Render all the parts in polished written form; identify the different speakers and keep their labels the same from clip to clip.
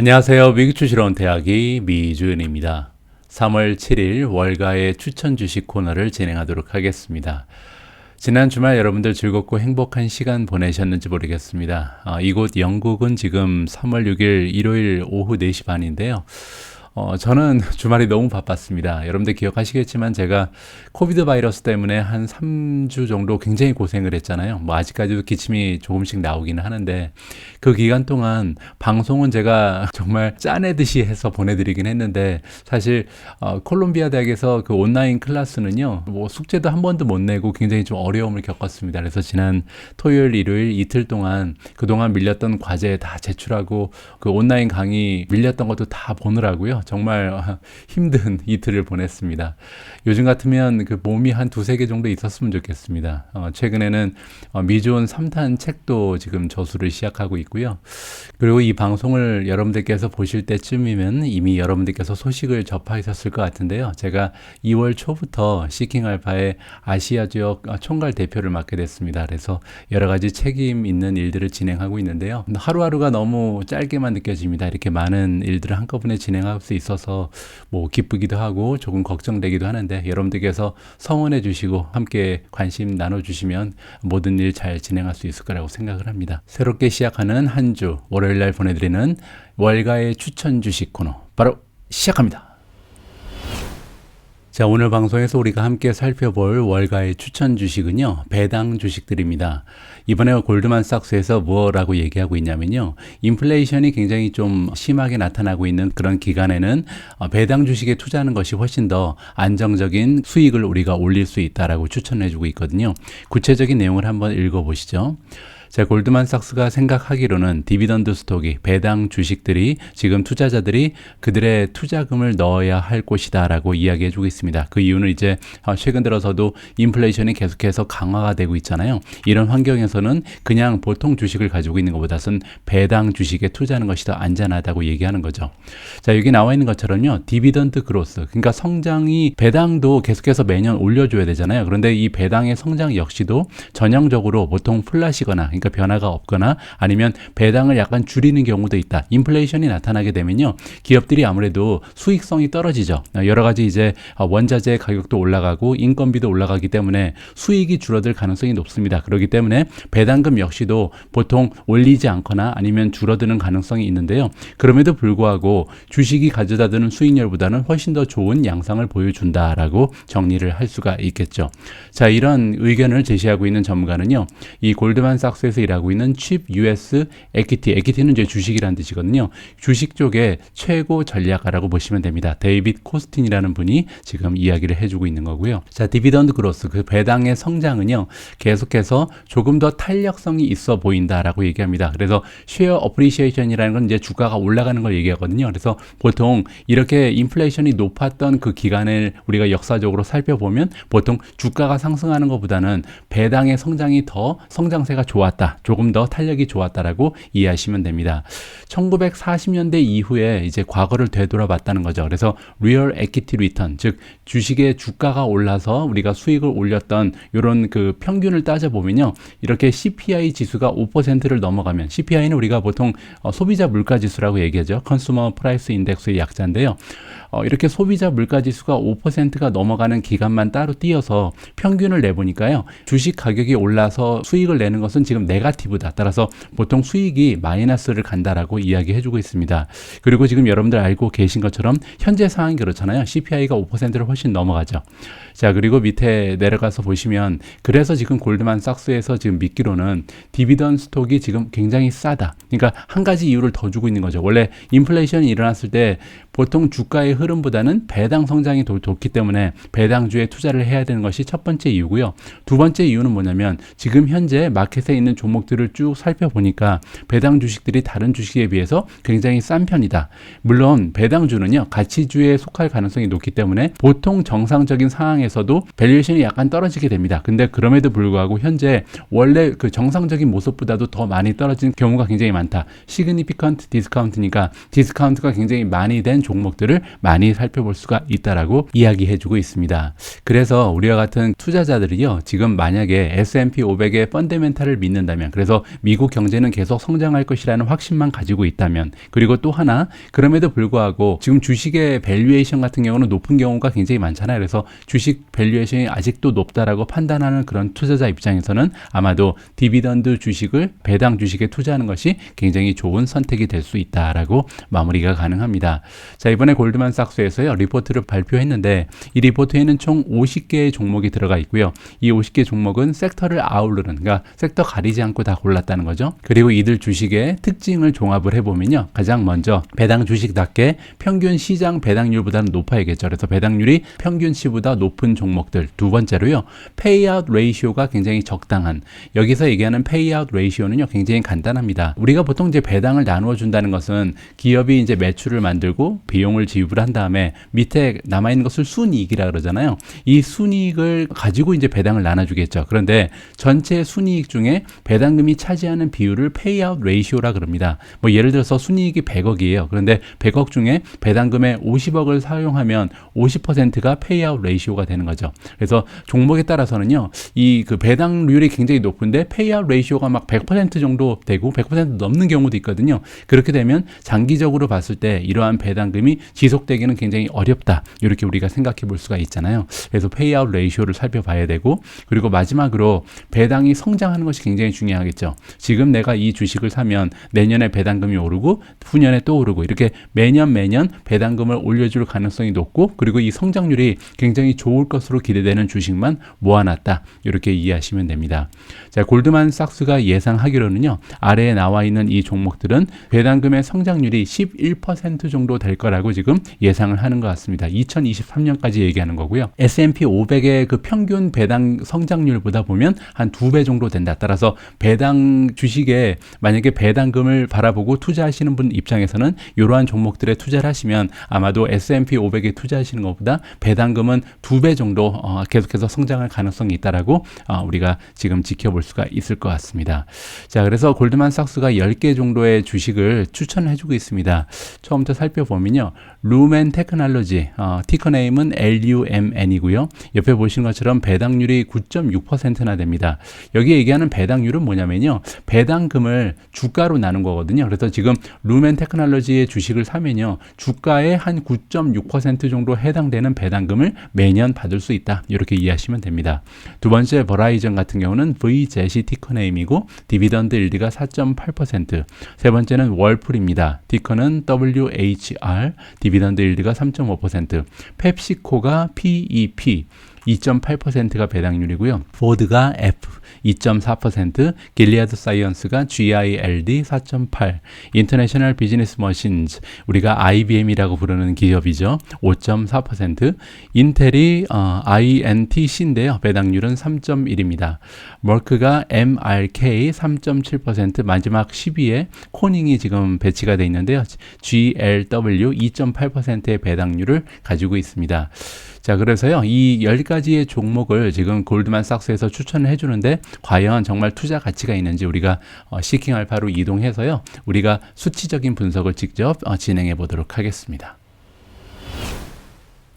Speaker 1: 안녕하세요. 미국 주식으로 온 대학이 미주은입니다. 3월 7일 월가의 추천 주식 코너를 진행하도록 하겠습니다. 지난 주말 여러분들 즐겁고 행복한 시간 보내셨는지 모르겠습니다. 이곳 영국은 지금 3월 6일 일요일 오후 4시 반인데요. 저는 주말이 너무 바빴습니다. 여러분들 기억하시겠지만 제가 코비드 바이러스 때문에 한 3주 정도 굉장히 고생을 했잖아요. 아직까지도 기침이 조금씩 나오기는 하는데 그 기간 동안 방송은 제가 정말 짜내듯이 해서 보내드리긴 했는데 사실 콜롬비아 대학에서 그 온라인 클래스는요, 숙제도 한 번도 못 내고 굉장히 좀 어려움을 겪었습니다. 그래서 지난 토요일, 일요일 이틀 동안 그동안 밀렸던 과제 다 제출하고 그 온라인 강의 밀렸던 것도 다 보느라고요. 정말 힘든 이틀을 보냈습니다. 요즘 같으면 그 몸이 한 두세 개 정도 있었으면 좋겠습니다. 최근에는 미주온 3탄 책도 지금 저술을 시작하고 있고요. 그리고 이 방송을 여러분들께서 보실 때쯤이면 이미 여러분들께서 소식을 접하셨을 것 같은데요. 제가 2월 초부터 시킹알파의 아시아 지역 총괄 대표를 맡게 됐습니다. 그래서 여러 가지 책임 있는 일들을 진행하고 있는데요. 하루하루가 너무 짧게만 느껴집니다. 이렇게 많은 일들을 한꺼번에 진행할 수 있어서 기쁘기도 하고 조금 걱정되기도 하는데 여러분들께서 성원해 주시고 함께 관심 나눠주시면 모든 일 잘 진행할 수 있을 거라고 생각을 합니다. 새롭게 시작하는 한 주 월요일날 보내드리는 월가의 추천 주식 코너 바로 시작합니다. 자, 오늘 방송에서 우리가 함께 살펴볼 월가의 추천 주식은요, 배당 주식들입니다. 이번에 골드만삭스에서 뭐라고 얘기하고 있냐면요, 인플레이션이 굉장히 좀 심하게 나타나고 있는 그런 기간에는 배당 주식에 투자하는 것이 훨씬 더 안정적인 수익을 우리가 올릴 수 있다라고 추천해주고 있거든요. 구체적인 내용을 한번 읽어보시죠. 자, 골드만삭스가 생각하기로는 디비던드 스톡이 배당 주식들이 지금 투자자들이 그들의 투자금을 넣어야 할 곳이다 라고 이야기해 주고 있습니다. 그 이유는 이제 최근 들어서도 인플레이션이 계속해서 강화가 되고 있잖아요. 이런 환경에서는 그냥 보통 주식을 가지고 있는 것보다는 배당 주식에 투자하는 것이 더 안전하다고 얘기하는 거죠. 자, 여기 나와 있는 것처럼요, 디비던드 그로스, 그러니까 성장이 배당도 계속해서 매년 올려줘야 되잖아요. 그런데 이 배당의 성장 역시도 전형적으로 보통 플랫이거나, 그러니까 변화가 없거나 아니면 배당을 약간 줄이는 경우도 있다. 인플레이션이 나타나게 되면요, 기업들이 아무래도 수익성이 떨어지죠. 여러 가지 이제 원자재 가격도 올라가고 인건비도 올라가기 때문에 수익이 줄어들 가능성이 높습니다. 그렇기 때문에 배당금 역시도 보통 올리지 않거나 아니면 줄어드는 가능성이 있는데요. 그럼에도 불구하고 주식이 가져다 드는 수익률보다는 훨씬 더 좋은 양상을 보여준다라고 정리를 할 수가 있겠죠. 자, 이런 의견을 제시하고 있는 전문가는요, 이 골드만삭스에서 일하고 있는 칩 US 에퀴티는 이제 주식이라는 뜻이거든요. 주식 쪽의 최고 전략가라고 보시면 됩니다. 데이빗 코스틴이라는 분이 지금 이야기를 해주고 있는 거고요. 자, 디비던드 그로스, 그 배당의 성장은요, 계속해서 조금 더 탄력성이 있어 보인다라고 얘기합니다. 그래서 쉐어 어프리시에이션이라는 건 이제 주가가 올라가는 걸 얘기하거든요. 그래서 보통 이렇게 인플레이션이 높았던 그 기간을 우리가 역사적으로 살펴보면 보통 주가가 상승하는 것보다는 배당의 성장이 더 성장세가 좋았다, 조금 더 탄력이 좋았다라고 이해하시면 됩니다. 1940년대 이후에 이제 과거를 되돌아봤다는 거죠. 그래서 리얼 에퀴티 리턴, 즉 주식의 주가가 올라서 우리가 수익을 올렸던 이런 그 평균을 따져보면요, 이렇게 CPI 지수가 5%를 넘어가면, CPI는 우리가 보통 소비자 물가 지수라고 얘기하죠. 컨슈머 프라이스 인덱스의 약자인데요. 이렇게 소비자 물가 지수가 5%가 넘어가는 기간만 따로 띄어서 평균을 내보니까요, 주식 가격이 올라서 수익을 내는 것은 지금 네거티브다. 따라서 보통 수익이 마이너스를 간다라고 이야기해주고 있습니다. 그리고 지금 여러분들 알고 계신 것처럼 현재 상황이 그렇잖아요. CPI가 5%를 훨씬 넘어가죠. 자, 그리고 밑에 내려가서 보시면, 그래서 지금 골드만삭스에서 지금 믿기로는 디비던드 스톡이 지금 굉장히 싸다. 그러니까 한 가지 이유를 더 주고 있는 거죠. 원래 인플레이션이 일어났을 때 보통 주가의 흐름보다는 배당 성장이 더 좋기 때문에 배당주에 투자를 해야 되는 것이 첫 번째 이유고요. 두 번째 이유는 뭐냐면, 지금 현재 마켓에 있는 종목들을 쭉 살펴보니까 배당 주식들이 다른 주식에 비해서 굉장히 싼 편이다. 물론 배당주는요, 가치주에 속할 가능성이 높기 때문에 보통 정상적인 상황에서도 밸류에이션이 약간 떨어지게 됩니다. 근데 그럼에도 불구하고 현재 원래 그 정상적인 모습보다도 더 많이 떨어진 경우가 굉장히 많다. 시그니피컨트 디스카운트니까 디스카운트가 굉장히 많이 된 종목들을 많이 살펴볼 수가 있다라고 이야기해주고 있습니다. 그래서 우리와 같은 투자자들이요, 지금 만약에 S&P 500의 펀더멘탈을 믿는다 한다면, 그래서 미국 경제는 계속 성장할 것이라는 확신만 가지고 있다면, 그리고 또 하나, 그럼에도 불구하고 지금 주식의 밸류에이션 같은 경우는 높은 경우가 굉장히 많잖아요. 그래서 주식 밸류에이션이 아직도 높다라고 판단하는 그런 투자자 입장에서는 아마도 디비던드 주식을 배당 주식에 투자하는 것이 굉장히 좋은 선택이 될 수 있다라고 마무리가 가능합니다. 자, 이번에 골드만삭스에서요 리포트를 발표했는데, 이 리포트에는 총 50개의 종목이 들어가 있고요. 이 50개 종목은 섹터를 아우르는, 그러니까 섹터 가리지 않고 다 골랐다는 거죠. 그리고 이들 주식의 특징을 종합을 해보면요, 가장 먼저 배당 주식답게 평균 시장 배당률보다는 높아야겠죠. 그래서 배당률이 평균치보다 높은 종목들. 두 번째로요, 페이아웃 레이시오가 굉장히 적당한, 여기서 얘기하는 페이아웃 레이시오는요 굉장히 간단합니다. 우리가 보통 이제 배당을 나누어 준다는 것은 기업이 이제 매출을 만들고 비용을 지급을 한 다음에 밑에 남아있는 것을 순이익이라 그러잖아요. 이 순이익을 가지고 이제 배당을 나눠주겠죠. 그런데 전체 순이익 중에 배당금이 차지하는 비율을 페이아웃 레이시오라 그럽니다. 뭐 예를 들어서 순이익이 100억이에요. 그런데 100억 중에 배당금의 50억을 사용하면 50%가 페이아웃 레이시오가 되는 거죠. 그래서 종목에 따라서는요, 이 그 배당률이 굉장히 높은데 페이아웃 레이시오가 막 100% 정도 되고 100% 넘는 경우도 있거든요. 그렇게 되면 장기적으로 봤을 때 이러한 배당금이 지속되기는 굉장히 어렵다, 이렇게 우리가 생각해 볼 수가 있잖아요. 그래서 페이아웃 레이시오를 살펴봐야 되고, 그리고 마지막으로 배당이 성장하는 것이 굉장히 중요하겠죠. 지금 내가 이 주식을 사면 내년에 배당금이 오르고 후년에 또 오르고 이렇게 매년 배당금을 올려줄 가능성이 높고, 그리고 이 성장률이 굉장히 좋을 것으로 기대되는 주식만 모아놨다, 이렇게 이해하시면 됩니다. 자, 골드만삭스가 예상하기로는요, 아래에 나와 있는 이 종목들은 배당금의 성장률이 11% 정도 될 거라고 지금 예상을 하는 것 같습니다. 2023년까지 얘기하는 거고요. S&P 500의 그 평균 배당 성장률보다 보면 한 2배 정도 된다. 따라서 배당 주식에 만약에 배당금을 바라보고 투자하시는 분 입장에서는 이러한 종목들에 투자를 하시면 아마도 S&P 500에 투자하시는 것보다 배당금은 2배 정도 계속해서 성장할 가능성이 있다라고 우리가 지금 지켜볼 수가 있을 것 같습니다. 자, 그래서 골드만삭스가 10개 정도의 주식을 추천해주고 있습니다. 처음부터 살펴보면요, 루멘 테크놀로지, 티커 네임은 LUMN이고요. 옆에 보시는 것처럼 배당률이 9.6%나 됩니다. 여기 얘기하는 배당률은 뭐냐면요, 배당금을 주가로 나눈 거거든요. 그래서 지금 루멘 테크놀로지의 주식을 사면요, 주가의 한 9.6% 정도 해당되는 배당금을 매년 받을 수 있다, 이렇게 이해하시면 됩니다. 두 번째 버라이전 같은 경우는 VZ이 티커 네임이고 디비던드 일리가 4.8%. 세 번째는 월풀입니다. 티커는 WHR, 디비던드 일리가 3.5%. 펩시코가 PEP 2.8%가 배당률이고요. 포드가 F 2.4%, 길리아드 사이언스가 GILD 4.8, 인터내셔널 비즈니스 머신즈, 우리가 IBM이라고 부르는 기업이죠. 5.4%, 인텔이 INTC인데요. 배당률은 3.1입니다. 머크가 MRK 3.7%, 마지막 10위에 코닝이 지금 배치가 되어 있는데요. GLW 2.8%의 배당률을 가지고 있습니다. 자, 그래서요, 이 10가지의 종목을 지금 골드만삭스에서 추천을 해주는데 과연 정말 투자 가치가 있는지 우리가 시킹 알파로 이동해서요, 우리가 수치적인 분석을 직접 진행해 보도록 하겠습니다.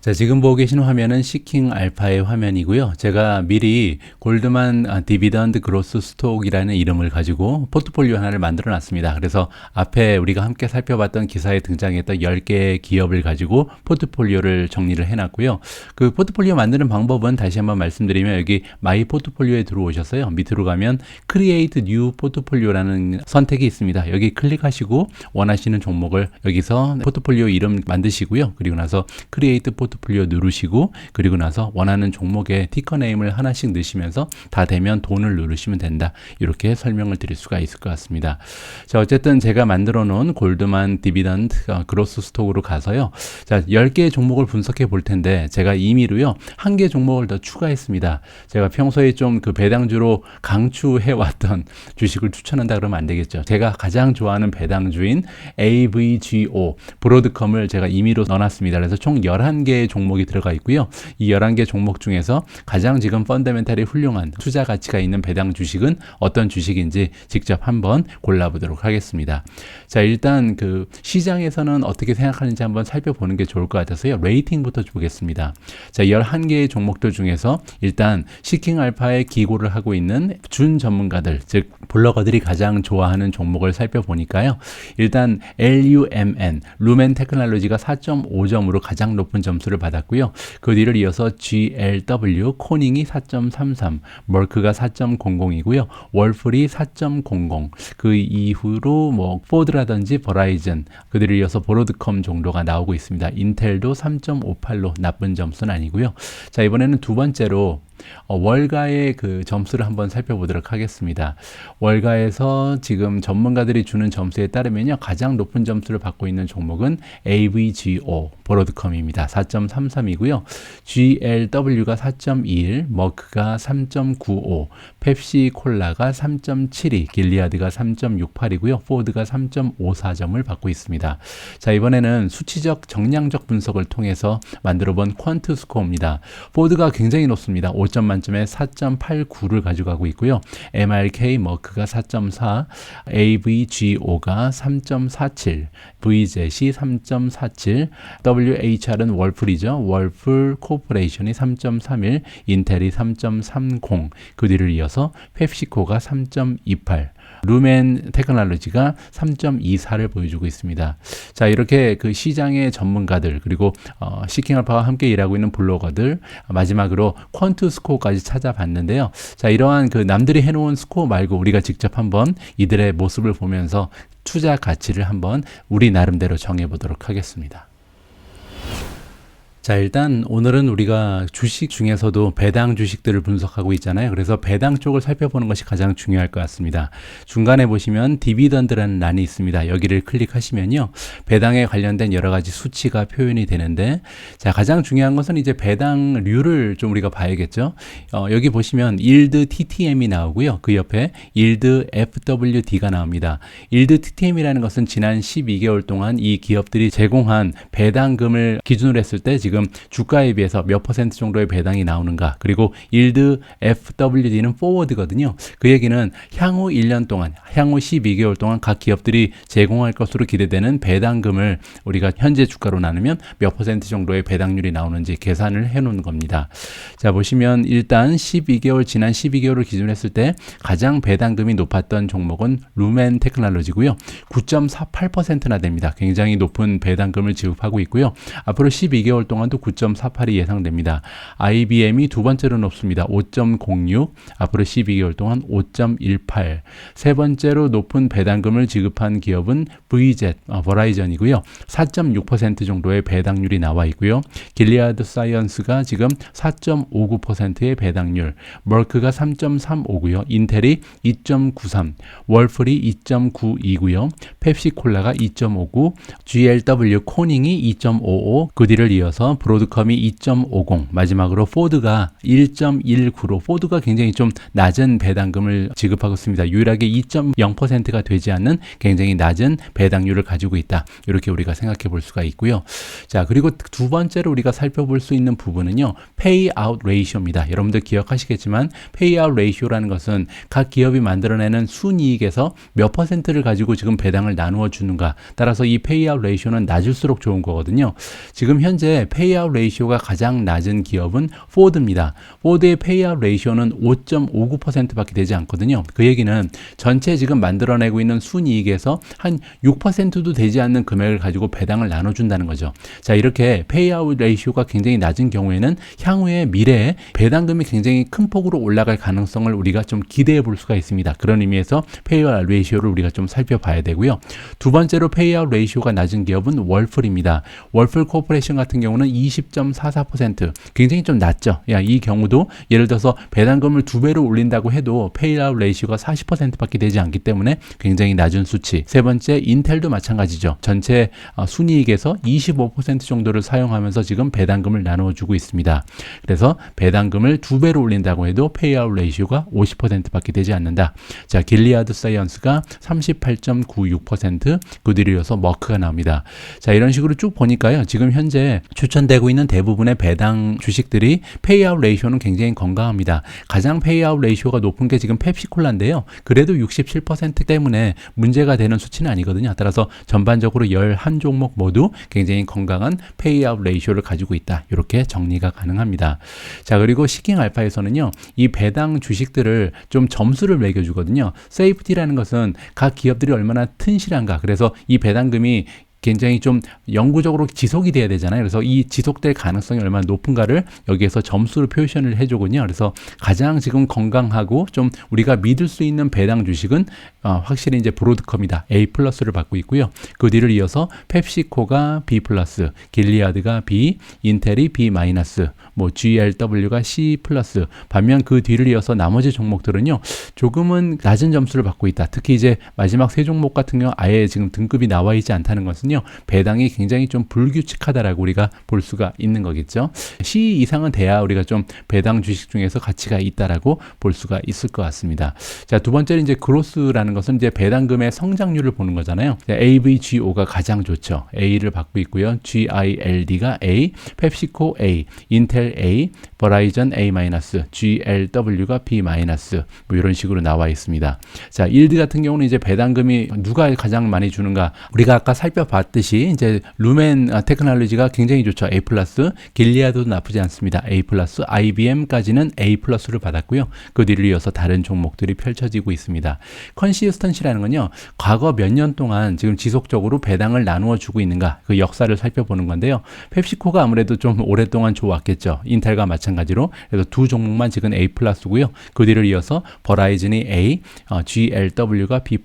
Speaker 1: 자, 지금 보고 계신 화면은 시킹 알파의 화면이고요. 제가 미리 골드만 디비던드 그로스 스톡이라는 이름을 가지고 포트폴리오 하나를 만들어 놨습니다. 그래서 앞에 우리가 함께 살펴봤던 기사에 등장했던 10개의 기업을 가지고 포트폴리오를 정리를 해놨고요. 그 포트폴리오 만드는 방법은 다시 한번 말씀드리면, 여기 마이 포트폴리오에 들어오셔서요, 밑으로 가면 크리에이트 뉴 포트폴리오라는 선택이 있습니다. 여기 클릭하시고 원하시는 종목을 여기서 포트폴리오 이름 만드시고요. 그리고 나서 크리에이트 포트폴리오 누르시고, 그리고 나서 원하는 종목의 티커 네임을 하나씩 넣으시면서 다 되면 돈을 누르시면 된다, 이렇게 설명을 드릴 수가 있을 것 같습니다. 자, 어쨌든 제가 만들어 놓은 골드만 디비던드 그로스 스톡으로 가서요, 자, 10개의 종목을 분석해 볼 텐데, 제가 임의로요 1개 종목을 더 추가했습니다. 제가 평소에 좀 그 배당주로 강추해 왔던 주식을 추천한다 그러면 안 되겠죠. 제가 가장 좋아하는 배당주인 AVGO 브로드컴을 제가 임의로 넣어놨습니다. 그래서 총 11개 11개의 종목이 들어가 있고요. 이 11개 종목 중에서 가장 지금 펀더멘탈이 훌륭한 투자 가치가 있는 배당 주식은 어떤 주식인지 직접 한번 골라보도록 하겠습니다. 자, 일단 그 시장에서는 어떻게 생각하는지 한번 살펴보는 게 좋을 것 같아서요. 레이팅부터 보겠습니다. 자, 11개의 종목들 중에서 일단 시킹 알파에 기고를 하고 있는 준 전문가들, 즉 블로거들이 가장 좋아하는 종목을 살펴보니까요. 일단 LUMN, 루멘 테크놀로지가 4.5점으로 가장 높은 점수를 받았고요. 그 뒤를 이어서 GLW, 코닝이 4.33, 머크가 4.00이고요. 월플이 4.00, 그 이후로 뭐 포드라든지 버라이즌, 그 뒤를 이어서 브로드컴 정도가 나오고 있습니다. 인텔도 3.58로 나쁜 점수는 아니고요. 자, 이번에는 두 번째로 월가의 그 점수를 한번 살펴보도록 하겠습니다. 월가에서 지금 전문가들이 주는 점수에 따르면요, 가장 높은 점수를 받고 있는 종목은 AVGO, 브로드컴입니다. 4.33이고요. GLW가 4.21, 머크가 3.95, 펩시콜라가 3.72, 길리아드가 3.68이고요. 포드가 3.54점을 받고 있습니다. 자, 이번에는 수치적 정량적 분석을 통해서 만들어본 퀀트 스코어입니다. 포드가 굉장히 높습니다. 5점 만점에 4.89를 가져가고 있고요. MRK 머크가 4.4, AVGO가 3.47, VZ이 3.47, WHR은 월플이죠. 월플 코퍼레이션이 3.31, 인텔이 3.30, 그 뒤를 이어서 펩시코가 3.28, 루멘 테크놀로지가 3.24를 보여주고 있습니다. 자, 이렇게 그 시장의 전문가들, 그리고 시킹알파와 함께 일하고 있는 블로거들, 마지막으로 퀀트 스코어까지 찾아봤는데요. 자, 이러한 그 남들이 해놓은 스코어 말고 우리가 직접 한번 이들의 모습을 보면서 투자 가치를 한번 우리 나름대로 정해보도록 하겠습니다. 자, 일단 오늘은 우리가 주식 중에서도 배당 주식들을 분석하고 있잖아요. 그래서 배당 쪽을 살펴보는 것이 가장 중요할 것 같습니다. 중간에 보시면 디비던드라는 란이 있습니다. 여기를 클릭하시면요, 배당에 관련된 여러 가지 수치가 표현이 되는데, 자, 가장 중요한 것은 이제 배당률을 좀 우리가 봐야겠죠. 여기 보시면 일드 TTM이 나오고요. 그 옆에 일드 FWD가 나옵니다. 일드 TTM이라는 것은 지난 12개월 동안 이 기업들이 제공한 배당금을 기준으로 했을 때 지금 주가에 비해서 몇 퍼센트 정도의 배당이 나오는가, 그리고 일드 FWD는 포워드거든요. 그 얘기는 향후 1년 동안, 향후 12개월 동안 각 기업들이 제공할 것으로 기대되는 배당금을 우리가 현재 주가로 나누면 몇 퍼센트 정도의 배당률이 나오는지 계산을 해 놓은 겁니다. 자, 보시면 일단 지난 12개월을 기준으로 했을 때 가장 배당금이 높았던 종목은 루멘 테크놀로지고요. 9.48%나 됩니다. 굉장히 높은 배당금을 지급하고 있고요. 앞으로 12개월 동안도 9.48이 예상됩니다. IBM이 두 번째로 높습니다. 5.06, 앞으로 12개월 동안 5.18. 세 번째로 높은 배당금을 지급한 기업은 VZ, 버라이전이고요. 4.6% 정도의 배당률이 나와 있고요. 길리아드 사이언스가 지금 4.59%의 배당률, 머크가 3.35고요. 인텔이 2.93, 월플이 2.92고요. 펩시콜라가 2.59, GLW 코닝이 2.55, 그 뒤를 이어서 브로드컴이 2.50, 마지막으로 포드가 1.19로 포드가 굉장히 좀 낮은 배당금을 지급하고 있습니다. 유일하게 2.0%가 되지 않는 굉장히 낮은 배당률을 가지고 있다. 이렇게 우리가 생각해 볼 수가 있고요. 자, 그리고 두 번째로 우리가 살펴볼 수 있는 부분은요, 페이아웃 레이쇼입니다. 여러분들 기억하시겠지만 페이아웃 레이쇼라는 것은 각 기업이 만들어내는 순이익에서 몇 퍼센트를 가지고 지금 배당을 나누어 주는가, 따라서 이 페이아웃 레이쇼는 낮을수록 좋은 거거든요. 지금 현재 페이아웃 레이쇼가 가장 낮은 기업은 포드입니다. 포드의 페이아웃 레이쇼는 5.59%밖에 되지 않거든요. 그 얘기는 전체 지금 만들어내고 있는 순이익에서 한 6%도 되지 않는 금액을 가지고 배당을 나눠준다는 거죠. 자, 이렇게 페이아웃 레이쇼가 굉장히 낮은 경우에는 향후에 미래에 배당금이 굉장히 큰 폭으로 올라갈 가능성을 우리가 좀 기대해 볼 수가 있습니다. 그런 의미에서 페이아웃 레이쇼를 우리가 좀 살펴봐야 되고요. 두 번째로 페이아웃 레이쇼가 낮은 기업은 월플입니다. 월플 코퍼레이션 같은 경우는 20.44%, 굉장히 좀 낮죠. 이 경우도 예를 들어서 배당금을 2배로 올린다고 해도 페이아웃 레이쇼가 40%밖에 되지 않기 때문에 굉장히 낮은 수치. 세 번째, 인텔도 마찬가지죠. 전체 순이익에서 25% 정도를 사용하면서 지금 배당금을 나눠주고 있습니다. 그래서 배당금을 2배로 올린다고 해도 페이아웃 레이쇼가 50%밖에 되지 않는다. 자, 길리아드 사이언스가 38.96%, 그 뒤를 이어서 머크가 나옵니다. 자, 이런 식으로 쭉 보니까요, 지금 현재 추천 추천되고 있는 대부분의 배당 주식들이 페이아웃 레이쇼는 굉장히 건강합니다. 가장 페이아웃 레이쇼가 높은 게 지금 펩시콜라인데요. 그래도 67% 때문에 문제가 되는 수치는 아니거든요. 따라서 전반적으로 11종목 모두 굉장히 건강한 페이아웃 레이쇼를 가지고 있다. 이렇게 정리가 가능합니다. 자, 그리고 시킹알파에서는요. 이 배당 주식들을 좀 점수를 매겨주거든요. 세이프티라는 것은 각 기업들이 얼마나 튼실한가. 그래서 이 배당금이 굉장히 좀 영구적으로 지속이 돼야 되잖아요. 그래서 이 지속될 가능성이 얼마나 높은가를 여기에서 점수로 표현을 해주군요. 그래서 가장 지금 건강하고 좀 우리가 믿을 수 있는 배당 주식은 확실히 이제 브로드컴이다. A 플러스를 받고 있고요. 그 뒤를 이어서 펩시코가 B 플러스, 길리아드가 B, 인텔이 B 마이너스, 뭐 GLW가 C 플러스. 반면 그 뒤를 이어서 나머지 종목들은요, 조금은 낮은 점수를 받고 있다. 특히 이제 마지막 세 종목 같은 경우 아예 지금 등급이 나와 있지 않다는 것은 배당이 굉장히 좀 불규칙하다라고 우리가 볼 수가 있는 거겠죠. C 이상은 돼야 우리가 좀 배당 주식 중에서 가치가 있다라고 볼 수가 있을 것 같습니다. 자, 두 번째는 이제 그로스라는 것은 이제 배당금의 성장률을 보는 거잖아요. AVGO가 가장 좋죠. A를 받고 있고요. GILD가 A, 펩시코 A, 인텔 A, 버라이전 A-, GLW가 B-, 뭐 이런 식으로 나와 있습니다. 자, 일드 같은 경우는 이제 배당금이 누가 가장 많이 주는가? 우리가 아까 살펴봤듯이 이제 루멘 테크놀로지가 굉장히 좋죠. A+, 길리아드도 나쁘지 않습니다. A+, IBM까지는 A+를 받았고요. 그 뒤를 이어서 다른 종목들이 펼쳐지고 있습니다. 컨시스턴시라는 건요. 과거 몇 년 동안 지금 지속적으로 배당을 나누어 주고 있는가? 그 역사를 살펴보는 건데요. 펩시코가 아무래도 좀 오랫동안 좋았겠죠. 인텔과 마찬가지로. 그래서 두 종목만 지금 A+고요. 그 뒤를 이어서 버라이즌이 A, GLW가 B+,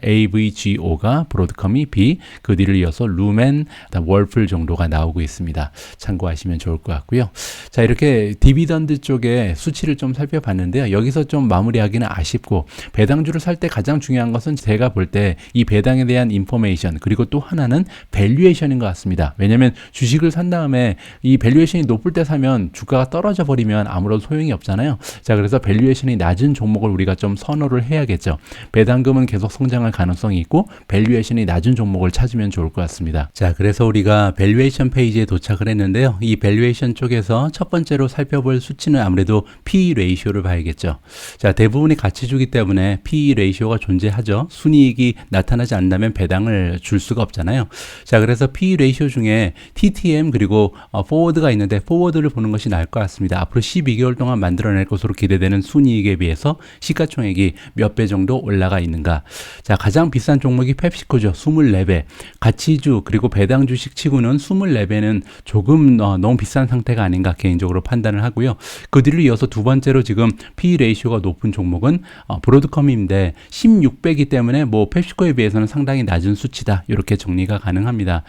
Speaker 1: AVGO가 브로드컴이 B, 그 뒤를 이어서 루멘, 월플 정도가 나오고 있습니다. 참고하시면 좋을 것 같고요. 자, 이렇게 디비던드 쪽에 수치를 좀 살펴봤는데요. 여기서 좀 마무리하기는 아쉽고, 배당주를 살 때 가장 중요한 것은 제가 볼 때 이 배당에 대한 인포메이션, 그리고 또 하나는 밸류에이션인 것 같습니다. 왜냐하면 주식을 산 다음에 이 밸류에이션이 높을 때 사면 주가가 떨어져 버리면 아무런 소용이 없잖아요. 자, 그래서 밸류에이션이 낮은 종목을 우리가 좀 선호를 해야겠죠. 배당금은 계속 성장할 가능성이 있고 밸류에이션이 낮은 종목을 찾으면 좋을 것 같습니다. 자, 그래서 우리가 밸류에이션 페이지에 도착을 했는데요. 이 밸류에이션 쪽에서 첫 번째로 살펴볼 수치는 아무래도 PE 레이쇼를 봐야겠죠. 자, 대부분이 가치주기 때문에 PE 레이쇼가 존재하죠. 순이익이 나타나지 않는다면 배당을 줄 수가 없잖아요. 자, 그래서 PE 레이쇼 중에 TTM 그리고 포워드가 있는데 포워드를 보는 것이 나을 것 같습니다. 앞으로 12개월 동안 만들어낼 것으로 기대되는 순이익에 비해서 시가총액이 몇 배 정도 올라가 있는가. 자, 가장 비싼 종목이 펩시코죠. 24배. 가치주 그리고 배당 주식 치고는 24배는 조금 너무 비싼 상태가 아닌가 개인적으로 판단을 하고요. 그 뒤를 이어서 두 번째로 지금 PE 레이쇼가 높은 종목은 브로드컴인데 16배이기 때문에 뭐 펩시코에 비해서는 상당히 낮은 수치다. 이렇게 정리가 가능합니다.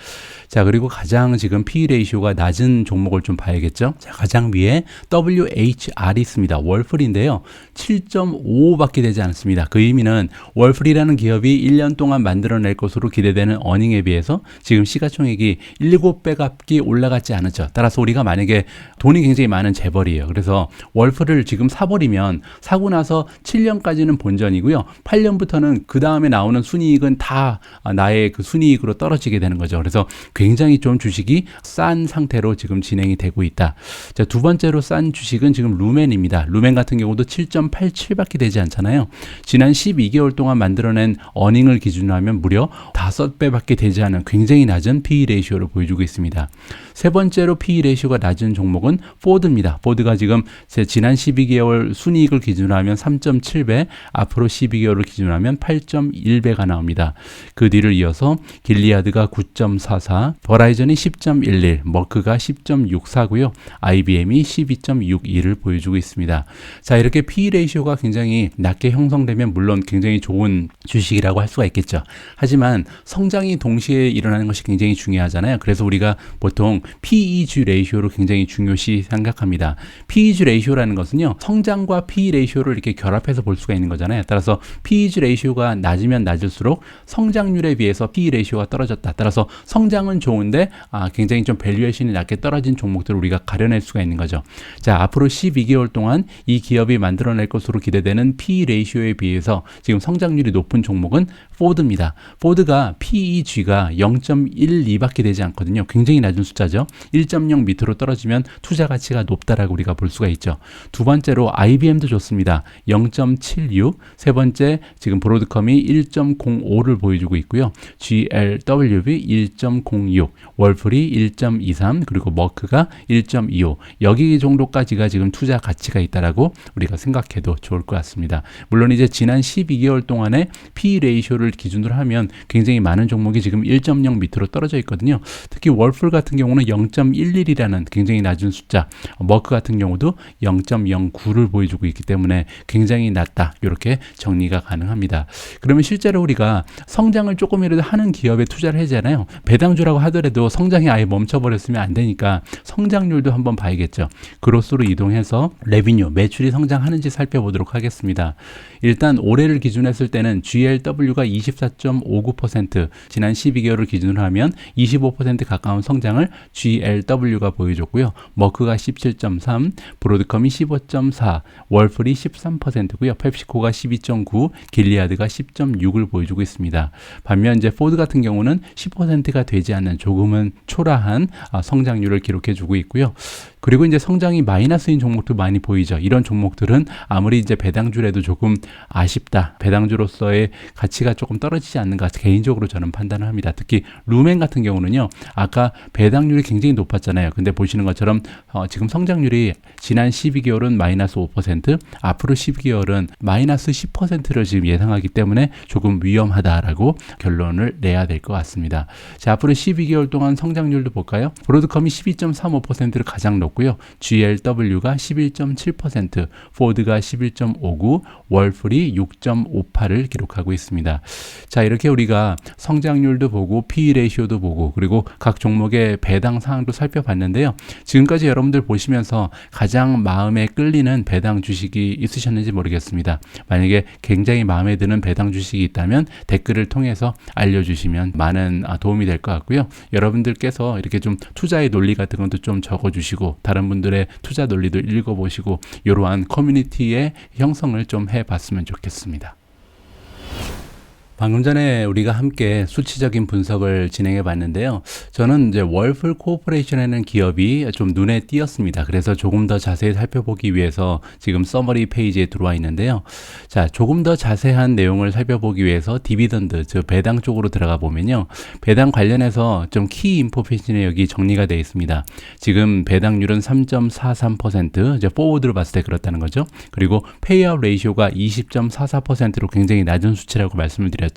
Speaker 1: 자, 그리고 가장 지금 PE 레이쇼가 낮은 종목을 좀 봐야겠죠. 자, 가장 위에 WHR이 있습니다. 월플인데요. 7.55밖에 되지 않습니다. 그 의미는 월플이라는 기업이 1년 동안 만들어낼 것으로 기대되는 어닝에 비해서 지금 시가총액이 7배값이 올라갔지 않았죠. 따라서 우리가 만약에 돈이 굉장히 많은 재벌이에요. 그래서 월플을 지금 사버리면 사고 나서 7년까지는 본전이고요. 8년부터는 그 다음에 나오는 순이익은 다 나의 그 순이익으로 떨어지게 되는 거죠. 그래서 굉장히 좀 주식이 싼 상태로 지금 진행이 되고 있다. 자, 두 번째로 싼 주식은 지금 루멘입니다. 루멘 같은 경우도 7.87밖에 되지 않잖아요. 지난 12개월 동안 만들어낸 어닝을 기준으로 하면 무려 5배밖에 되지 않은 굉장히 낮은 PE 레이쇼를 보여주고 있습니다. 세 번째로 PE 레이쇼가 낮은 종목은 포드입니다. 포드가 지금 지난 12개월 순이익을 기준으로 하면 3.7배, 앞으로 12개월을 기준으로 하면 8.1배가 나옵니다. 그 뒤를 이어서 길리아드가 9.44, 버라이전이 10.11, 머크가 10.64고요. IBM이 12.62를 보여주고 있습니다. 자, 이렇게 PE 레이쇼가 굉장히 낮게 형성되면 물론 굉장히 좋은 주식이라고 할 수가 있겠죠. 하지만 성장이 동시에 일어나는 것이 굉장히 중요하잖아요. 그래서 우리가 보통 PEG 레이쇼를 굉장히 중요시 생각합니다. PEG 레이쇼라는 것은요, 성장과 PE 레이쇼를 이렇게 결합해서 볼 수가 있는 거잖아요. 따라서 PEG 레이쇼가 낮으면 낮을수록 성장률에 비해서 PE 레이쇼가 떨어졌다. 따라서 성장은 좋은데 굉장히 좀 밸류에이션이 낮게 떨어진 종목들을 우리가 가려낼 수가 있는 거죠. 자, 앞으로 12개월 동안 이 기업이 만들어낼 것으로 기대되는 PE 레이쇼에 비해서 지금 성장률이 높은 종목은 포드입니다. 포드가 PEG가 0.12밖에 되지 않거든요. 굉장히 낮은 숫자죠. 거죠. 1.0 밑으로 떨어지면 투자 가치가 높다라고 우리가 볼 수가 있죠. 두 번째로 IBM도 좋습니다. 0.76. 세 번째 지금 브로드컴이 1.05를 보여주고 있고요. GLWB 1.06, 월풀이 1.23, 그리고 머크가 1.25. 여기 정도까지가 지금 투자 가치가 있다라고 우리가 생각해도 좋을 것 같습니다. 물론 이제 지난 12개월 동안의 P 레이쇼를 기준으로 하면 굉장히 많은 종목이 지금 1.0 밑으로 떨어져 있거든요. 특히 월풀 같은 경우는 0.11이라는 굉장히 낮은 숫자, 머크 같은 경우도 0.09를 보여주고 있기 때문에 굉장히 낮다. 이렇게 정리가 가능합니다. 그러면 실제로 우리가 성장을 조금이라도 하는 기업에 투자를 하잖아요. 배당주라고 하더라도 성장이 아예 멈춰버렸으면 안 되니까 성장률도 한번 봐야겠죠. 그로스로 이동해서 레비뉴, 매출이 성장하는지 살펴보도록 하겠습니다. 일단 올해를 기준했을 때는 GLW가 24.59%, 지난 12개월을 기준으로 하면 25% 가까운 성장을 GLW가 보여줬고요. 머크가 17.3, 브로드컴이 15.4, 월풀이 13%고요. 펩시코가 12.9, 길리아드가 10.6을 보여주고 있습니다. 반면 이제 포드 같은 경우는 10%가 되지 않는 조금은 초라한 성장률을 기록해주고 있고요. 그리고 이제 성장이 마이너스인 종목도 많이 보이죠. 이런 종목들은 아무리 이제 배당주라도 조금 아쉽다. 배당주로서의 가치가 조금 떨어지지 않는가 개인적으로 저는 판단을 합니다. 특히 루멘 같은 경우는요. 아까 배당률이 굉장히 높았잖아요. 근데 보시는 것처럼 지금 성장률이 지난 12개월은 마이너스 5%, 앞으로 12개월은 마이너스 10%를 지금 예상하기 때문에 조금 위험하다라고 결론을 내야 될 것 같습니다. 자, 앞으로 12개월 동안 성장률도 볼까요? 브로드컴이 12.35%를 가장 높고요. GLW가 11.7%, 포드가 11.59, 월풀이 6.58을 기록하고 있습니다. 자, 이렇게 우리가 성장률도 보고 PE 레이쇼도 보고 그리고 각 종목의 배당 사항도 살펴봤는데요. 지금까지 여러분들 보시면서 가장 마음에 끌리는 배당 주식이 있으셨는지 모르겠습니다. 만약에 굉장히 마음에 드는 배당 주식이 있다면 댓글을 통해서 알려주시면 많은 도움이 될 것 같고요. 여러분들께서 이렇게 좀 투자의 논리 같은 것도 좀 적어주시고 다른 분들의 투자 논리도 읽어보시고 이러한 커뮤니티의 형성을 좀 해봤으면 좋겠습니다. 방금 전에 우리가 함께 수치적인 분석을 진행해 봤는데요. 저는 이제 월풀 코퍼레이션이라는 기업이 좀 눈에 띄었습니다. 그래서 조금 더 자세히 살펴보기 위해서 지금 서머리 페이지에 들어와 있는데요. 자, 조금 더 자세한 내용을 살펴보기 위해서 디비던드, 즉 배당 쪽으로 들어가 보면요. 배당 관련해서 좀 키 인포메이션이 여기 정리가 되어 있습니다. 지금 배당률은 3.43%, 이제 포워드로 봤을 때 그렇다는 거죠. 그리고 페이아웃 레이쇼가 20.44%로 굉장히 낮은 수치라고 말씀을 드렸죠.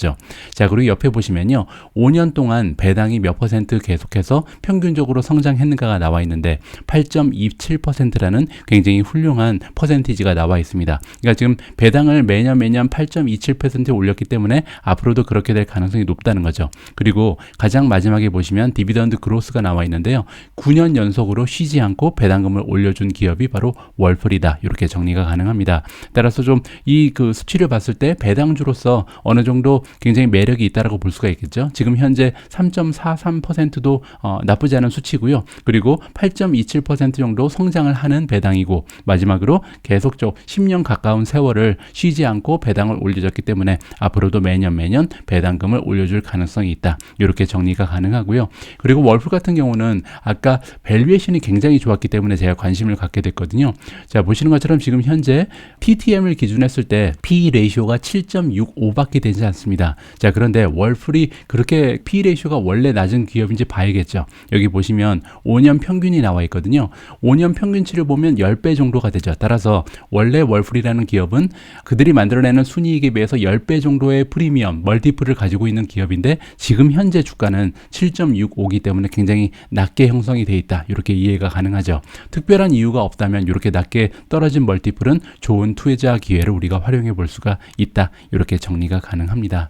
Speaker 1: 자, 그리고 옆에 보시면요. 5년 동안 배당이 몇 퍼센트 계속해서 평균적으로 성장했는가가 나와 있는데 8.27%라는 굉장히 훌륭한 퍼센티지가 나와 있습니다. 그러니까 지금 배당을 매년 8.27% 올렸기 때문에 앞으로도 그렇게 될 가능성이 높다는 거죠. 그리고 가장 마지막에 보시면 디비던드 그로스가 나와 있는데요. 9년 연속으로 쉬지 않고 배당금을 올려준 기업이 바로 월풀이다. 이렇게 정리가 가능합니다. 따라서 좀 이 그 수치를 봤을 때 배당주로서 어느 정도 굉장히 매력이 있다라고 볼 수가 있겠죠. 지금 현재 3.43%도 나쁘지 않은 수치고요. 그리고 8.27% 정도 성장을 하는 배당이고 마지막으로 계속적 10년 가까운 세월을 쉬지 않고 배당을 올려줬기 때문에 앞으로도 매년 배당금을 올려줄 가능성이 있다. 이렇게 정리가 가능하고요. 그리고 월풀 같은 경우는 아까 밸류에이션이 굉장히 좋았기 때문에 제가 관심을 갖게 됐거든요. 자, 보시는 것처럼 지금 현재 TTM을 기준했을 때 PE 레이쇼가 7.65밖에 되지 않습니다. 자, 그런데 월풀이 그렇게 PE 레이쇼가 원래 낮은 기업인지 봐야겠죠. 여기 보시면 5년 평균이 나와 있거든요. 5년 평균치를 보면 10배 정도가 되죠. 따라서 원래 월풀이라는 기업은 그들이 만들어내는 순이익에 비해서 10배 정도의 프리미엄, 멀티플을 가지고 있는 기업인데 지금 현재 주가는 7.65이기 때문에 굉장히 낮게 형성이 돼 있다. 이렇게 이해가 가능하죠. 특별한 이유가 없다면 이렇게 낮게 떨어진 멀티플은 좋은 투자 기회를 우리가 활용해 볼 수가 있다. 이렇게 정리가 가능합니다.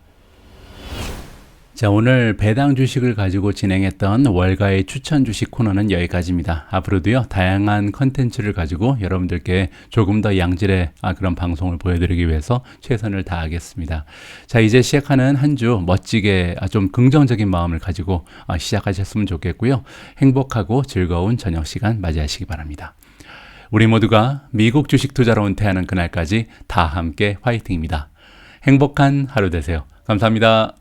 Speaker 1: 자, 오늘 배당 주식을 가지고 진행했던 월가의 추천 주식 코너는 여기까지입니다. 앞으로도요, 다양한 컨텐츠를 가지고 여러분들께 조금 더 양질의 그런 방송을 보여드리기 위해서 최선을 다하겠습니다. 자, 이제 시작하는 한 주 멋지게 좀 긍정적인 마음을 가지고 시작하셨으면 좋겠고요. 행복하고 즐거운 저녁 시간 맞이하시기 바랍니다. 우리 모두가 미국 주식 투자로 은퇴하는 그날까지 다 함께 화이팅입니다. 행복한 하루 되세요. 감사합니다.